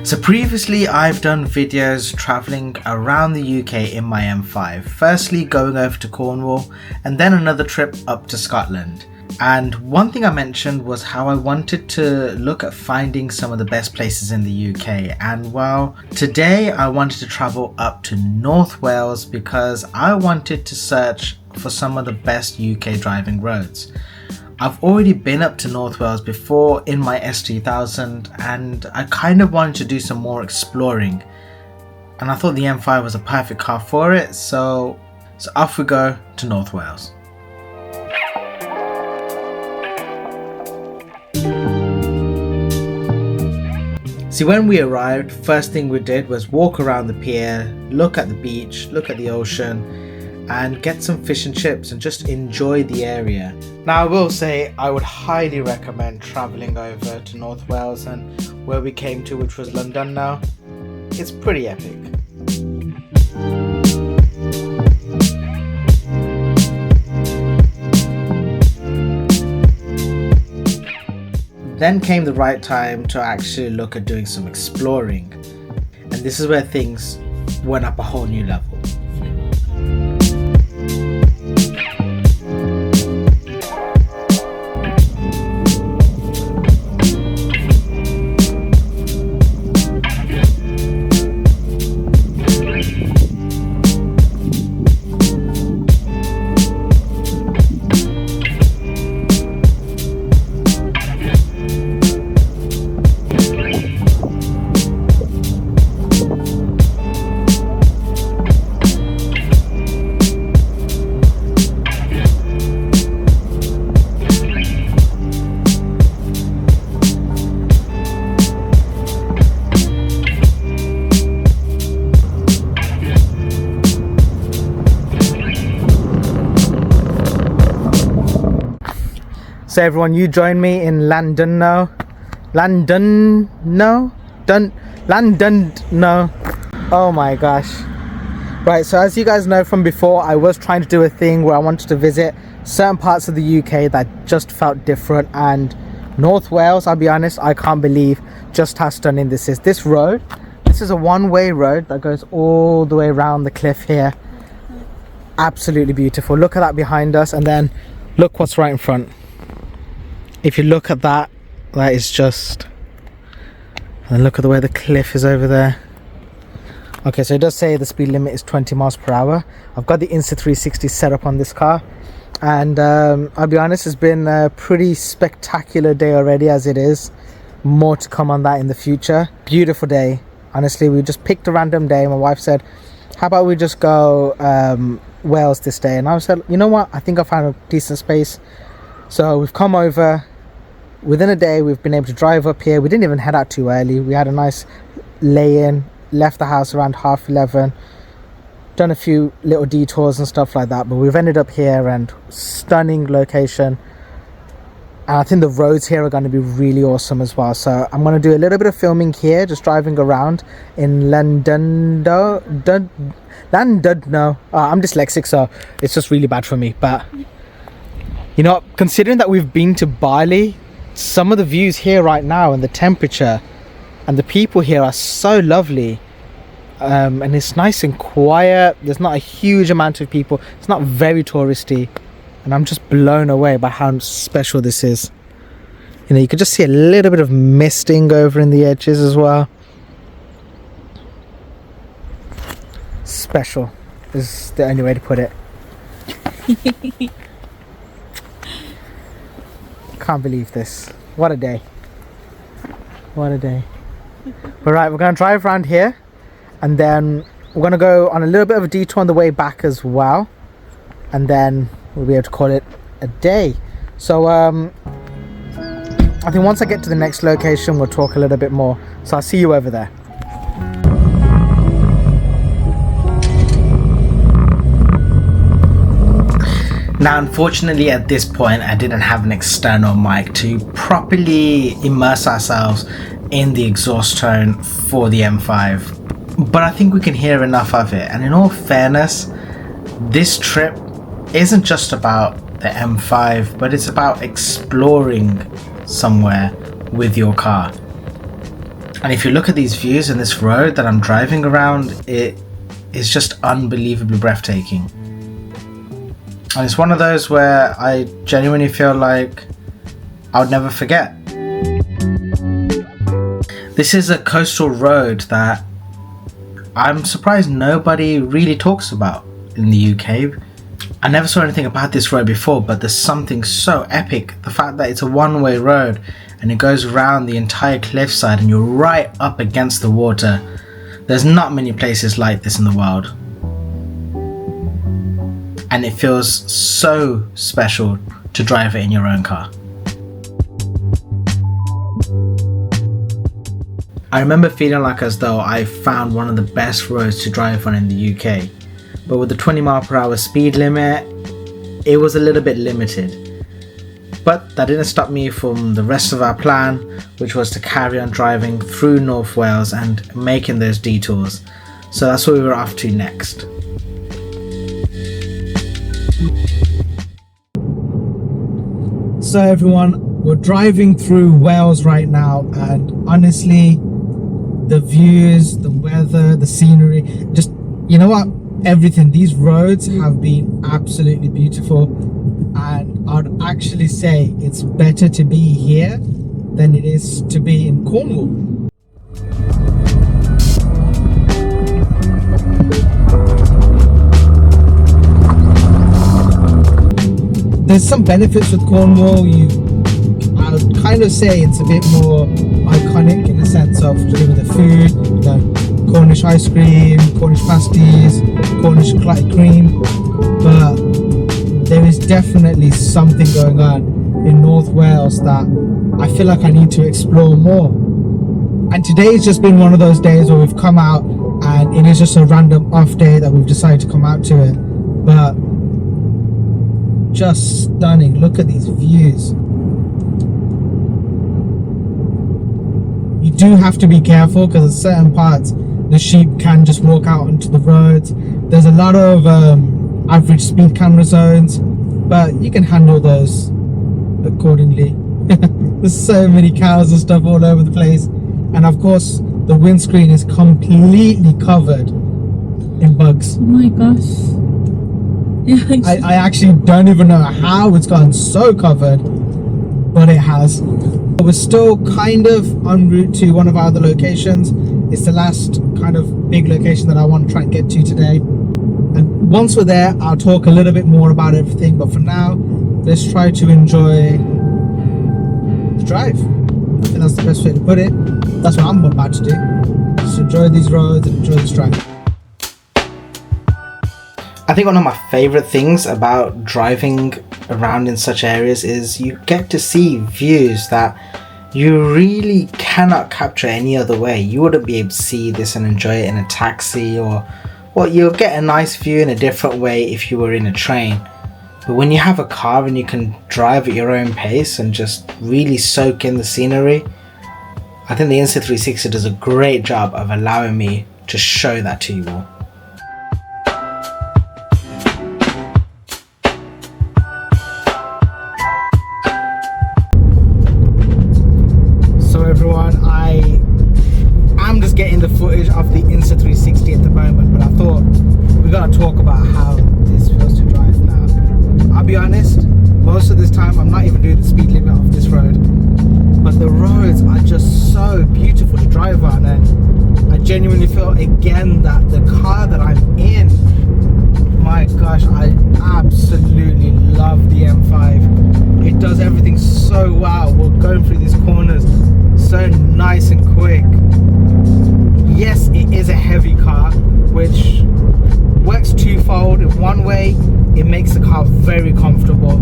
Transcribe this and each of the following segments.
So previously I've done videos travelling around the UK in my M5, firstly going over to Cornwall and then another trip up to Scotland. And one thing I mentioned was how I wanted to look at finding some of the best places in the UK, and well, today I wanted to travel up to North Wales because I wanted to search for some of the best UK driving roads. I've already been up to North Wales before in my S2000 and I kind of wanted to do some more exploring, and I thought the M5 was a perfect car for it, so off we go to North Wales. See, when we arrived, first thing we did was walk around the pier, look at the beach, look at the ocean, and get some fish and chips and just enjoy the area. Now I will say I would highly recommend travelling over to North Wales, and where we came to, which was Llandudno, it's pretty epic. Then came the right time to actually look at doing some exploring, and this is where things went up a whole new level. So everyone, you join me in Llandudno. Oh my gosh. Right, so as you guys know from before, I was trying to do a thing where I wanted to visit certain parts of the UK that just felt different, and North Wales, I'll be honest, I can't believe just how stunning this is. This road, this is a one-way road that goes all the way around the cliff here. Absolutely beautiful. Look at that behind us, and then look what's right in front. If you look at that, that is just, and look at the way the cliff is over there. Okay, so it does say the speed limit is 20 miles per hour. I've got the Insta360 set up on this car, and I'll be honest, it's been a pretty spectacular day already as it is. More to come on that in the future. Beautiful day. Honestly, we just picked a random day. My wife said, how about we just go Wales this day? And I said, you know what, I think I found a decent space. So we've come over. Within a day we've been able to drive up here. We didn't even head out too early. We had a nice lay-in, left the house around 11:30, done a few little detours and stuff like that, but we've ended up here, and stunning location, and I think the roads here are going to be really awesome as well. So I'm going to do a little bit of filming here, just driving around in Llandudno. I'm dyslexic, so it's just really bad for me, but you know, considering that we've been to Bali, some of the views here right now and the temperature and the people here are so lovely, and it's nice and quiet. There's not a huge amount of people. It's not very touristy, and I'm just blown away by how special this is. You know, you can just see a little bit of misting over in the edges as well. Special is the only way to put it. Can't believe this. What a day. What a day. All right, we're going to drive around here, and then we're going to go on a little bit of a detour on the way back as well, and then we'll be able to call it a day. So I think once I get to the next location, we'll talk a little bit more. So I'll see you over there. Now, unfortunately, at this point, I didn't have an external mic to properly immerse ourselves in the exhaust tone for the M5, but I think we can hear enough of it. And in all fairness, this trip isn't just about the M5, but it's about exploring somewhere with your car. And if you look at these views in this road that I'm driving around, it is just unbelievably breathtaking. And it's one of those where I genuinely feel like I would never forget. This is a coastal road that I'm surprised nobody really talks about in the UK. I never saw anything about this road before, but there's something so epic. The fact that it's a one-way road and it goes around the entire cliffside and you're right up against the water. There's not many places like this in the world. And it feels so special to drive it in your own car. I remember feeling like as though I found one of the best roads to drive on in the UK. But with the 20 mph speed limit, it was a little bit limited. But that didn't stop me from the rest of our plan, which was to carry on driving through North Wales and making those detours. So that's what we were off to next. So everyone, we're driving through Wales right now, and honestly, the views, the weather, the scenery, just, you know what? Everything. These roads have been absolutely beautiful, and I'd actually say it's better to be here than it is to be in Cornwall. There's some benefits with Cornwall. I would kind of say it's a bit more iconic in the sense of to do with the food, the Cornish ice cream, Cornish pasties, Cornish clotted cream, but there is definitely something going on in North Wales that I feel like I need to explore more. And today's just been one of those days where we've come out and it is just a random off day that we've decided to come out to it, but just stunning. Look at these views. You do have to be careful because at certain parts the sheep can just walk out onto the roads. There's a lot of average speed camera zones, but you can handle those accordingly. There's so many cows and stuff all over the place, and of course the windscreen is completely covered in bugs. Oh my gosh. Yeah, I actually don't even know how it's gotten so covered, but it has. We're still kind of en route to one of our other locations. It's the last kind of big location that I want to try and get to today. And once we're there, I'll talk a little bit more about everything. But for now, let's try to enjoy the drive. I think that's the best way to put it. That's what I'm about to do. Just enjoy these roads and enjoy this drive. I think one of my favorite things about driving around in such areas is you get to see views that you really cannot capture any other way. You wouldn't be able to see this and enjoy it in a taxi, or well, you'll get a nice view in a different way if you were in a train. But when you have a car and you can drive at your own pace and just really soak in the scenery, I think the Insta360 does a great job of allowing me to show that to you all. Everyone, I am just getting the footage of the Insta360 at the moment, but I thought we gotta talk about how this feels to drive now. I'll be honest, most of this time I'm not even doing the speed limit of this road, but the roads are just so beautiful to drive on, and I genuinely feel again that the car that I'm in, my gosh, I absolutely love the M5. It does everything so well. We're going through these corners so nice and quick. Yes, it is a heavy car, which works twofold. In one way, it makes the car very comfortable.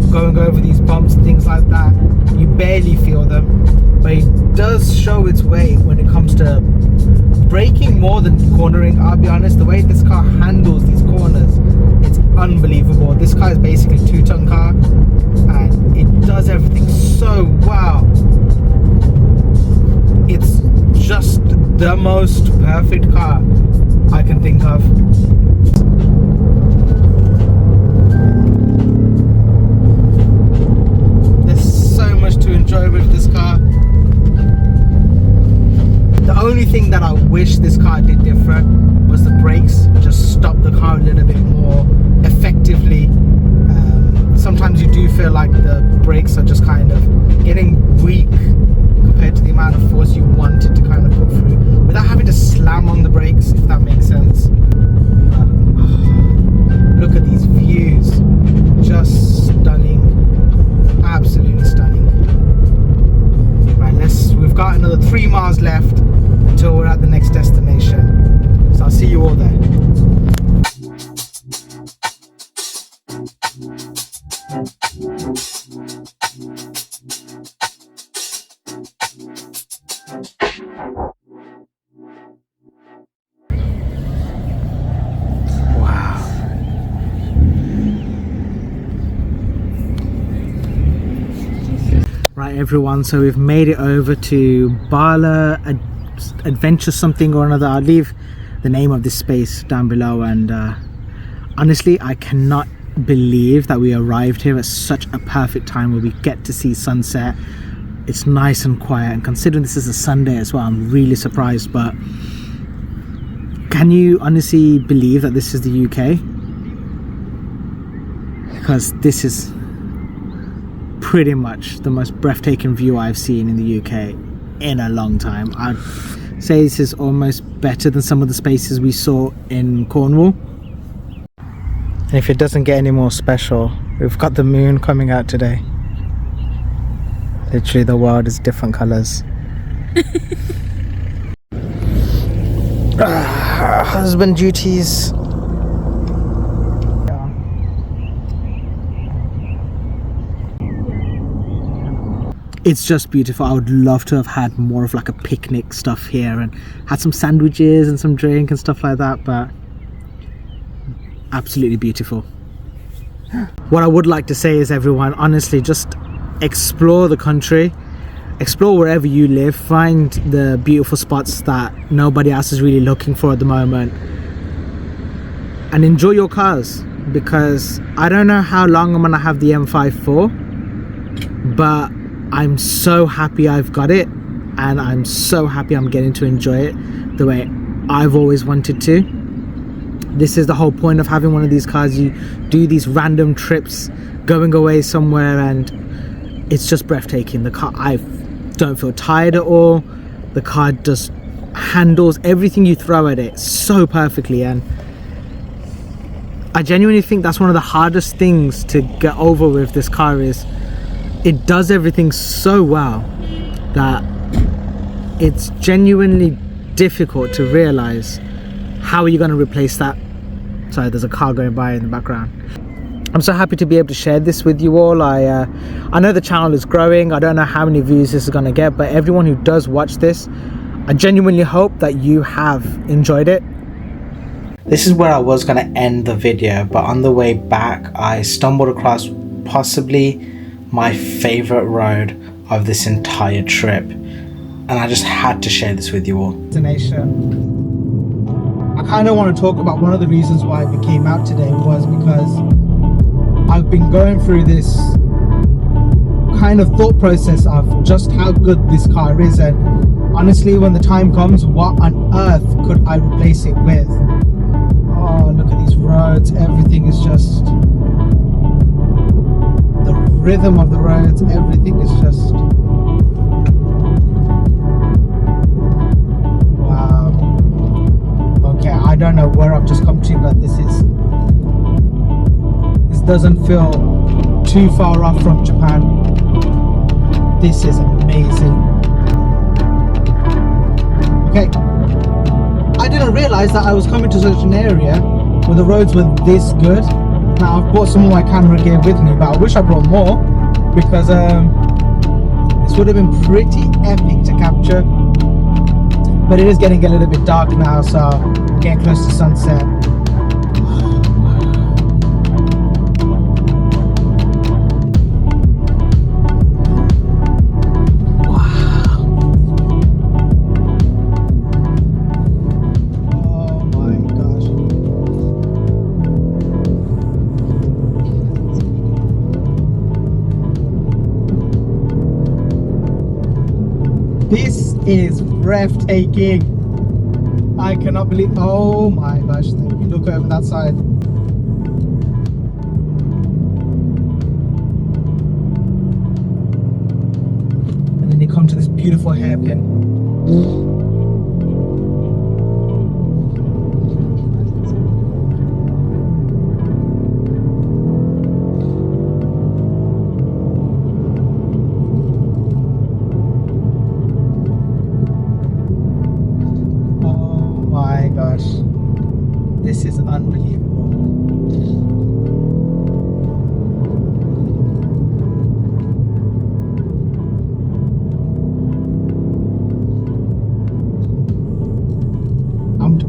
Going over these bumps and things like that, you barely feel them, but it does show its weight when it comes to braking more than cornering. I'll be honest, the way this car handles these corners, it's unbelievable. This car is basically a 2-ton car, and it does everything so well. It's just the most perfect car I can think of. There's so much to enjoy with this car. wish this car did different was the brakes just stop the car a little bit more effectively. Sometimes you do feel like the brakes are just kind of getting weak compared to the amount of force you wanted to kind of put through without having to slam on the brakes, if that makes sense. Look at these views, just stunning, absolutely stunning. Right, we've got another 3 miles left until we're at the next destination, so I'll see you all there. Right everyone, so we've made it over to Bala Adventure something or another. I'll leave the name of this space down below, and honestly I cannot believe that we arrived here at such a perfect time where we get to see sunset. It's nice and quiet, and considering this is a Sunday as well, I'm really surprised. But can you honestly believe that this is the UK? Because this is pretty much the most breathtaking view I've seen in the UK in a long time. I'd say this is almost better than some of the spaces we saw in Cornwall. And if it doesn't get any more special, we've got the moon coming out today. Literally the world is different colours. Husband duties. It's just beautiful. I would love to have had more of like a picnic stuff here and had some sandwiches and some drink and stuff like that, but absolutely beautiful. What I would like to say is, everyone, honestly, just explore the country, explore wherever you live, find the beautiful spots that nobody else is really looking for at the moment, and enjoy your cars, because I don't know how long I'm gonna have the M5 for, but I'm so happy I've got it, and I'm so happy I'm getting to enjoy it the way I've always wanted to. This is the whole point of having one of these cars. You do these random trips going away somewhere, and it's just breathtaking. The car, I don't feel tired at all. The car just handles everything you throw at it so perfectly, and I genuinely think that's one of the hardest things to get over with this car. Is it does everything so well that it's genuinely difficult to realize how are you going to replace that. Sorry, there's a car going by in the background. I'm so happy to be able to share this with you all. I know the channel is growing. I don't know how many views this is going to get, but everyone who does watch this, I genuinely hope that you have enjoyed it. This is where I was going to end the video, but on the way back I stumbled across possibly my favorite road of this entire trip, and I just had to share this with you all. Destination. I kind of want to talk about one of the reasons why we came out today was because I've been going through this kind of thought process of just how good this car is, and honestly, when the time comes, what on earth could I replace it with? Oh, look at these roads. Everything is just, the rhythm of the roads, everything is just, wow. Okay, I don't know where I've just come to, but this doesn't feel too far off from Japan. This is amazing. Okay, I didn't realize that I was coming to such an area where the roads were this good. Now I've brought some of my camera gear with me, but I wish I brought more, because this would have been pretty epic to capture. But it is getting a little bit dark now, so getting close to sunset. This is breathtaking. I cannot believe. Oh my gosh! Look over that side. And then you come to this beautiful hairpin. This is unbelievable.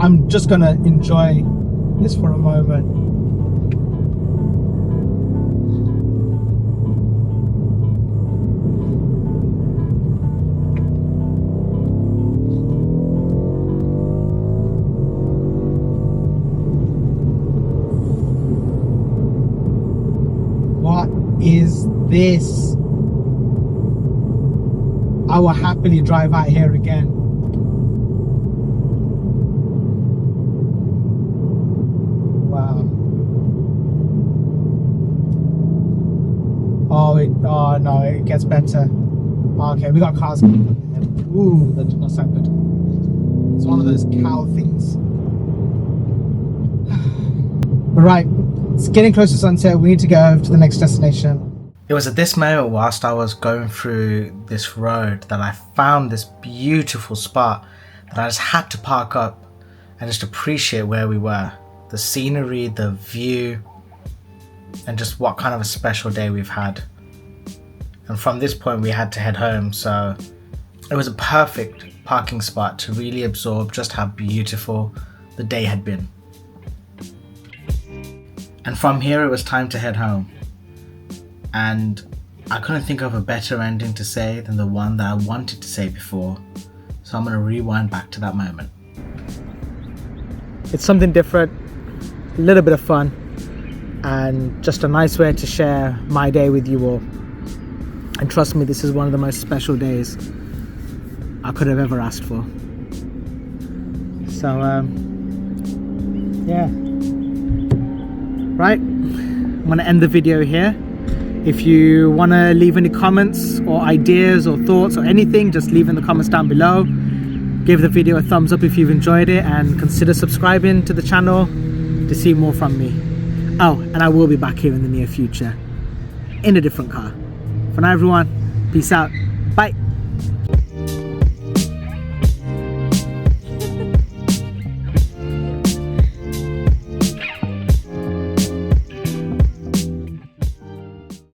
I'm just gonna enjoy this for a moment. What is this? I will happily drive out here again. Wow. Oh no, it gets better. Okay, we got cars. Ooh, that did not sound good. It's one of those cow things. Right. It's getting close to sunset. We need to go to the next destination. It was at this moment whilst I was going through this road that I found this beautiful spot that I just had to park up and just appreciate where we were. The scenery, the view, and just what kind of a special day we've had. And from this point we had to head home, so it was a perfect parking spot to really absorb just how beautiful the day had been. And from here it was time to head home. And I couldn't think of a better ending to say than the one that I wanted to say before. So I'm going to rewind back to that moment. It's something different, a little bit of fun, and just a nice way to share my day with you all. And trust me, this is one of the most special days I could have ever asked for. So, yeah. Right, I'm going to end the video here. If you want to leave any comments or ideas or thoughts or anything, just leave in the comments down below. Give the video a thumbs up if you've enjoyed it, and consider subscribing to the channel to see more from me. Oh, and I will be back here in the near future in a different car. For now everyone, peace out, bye.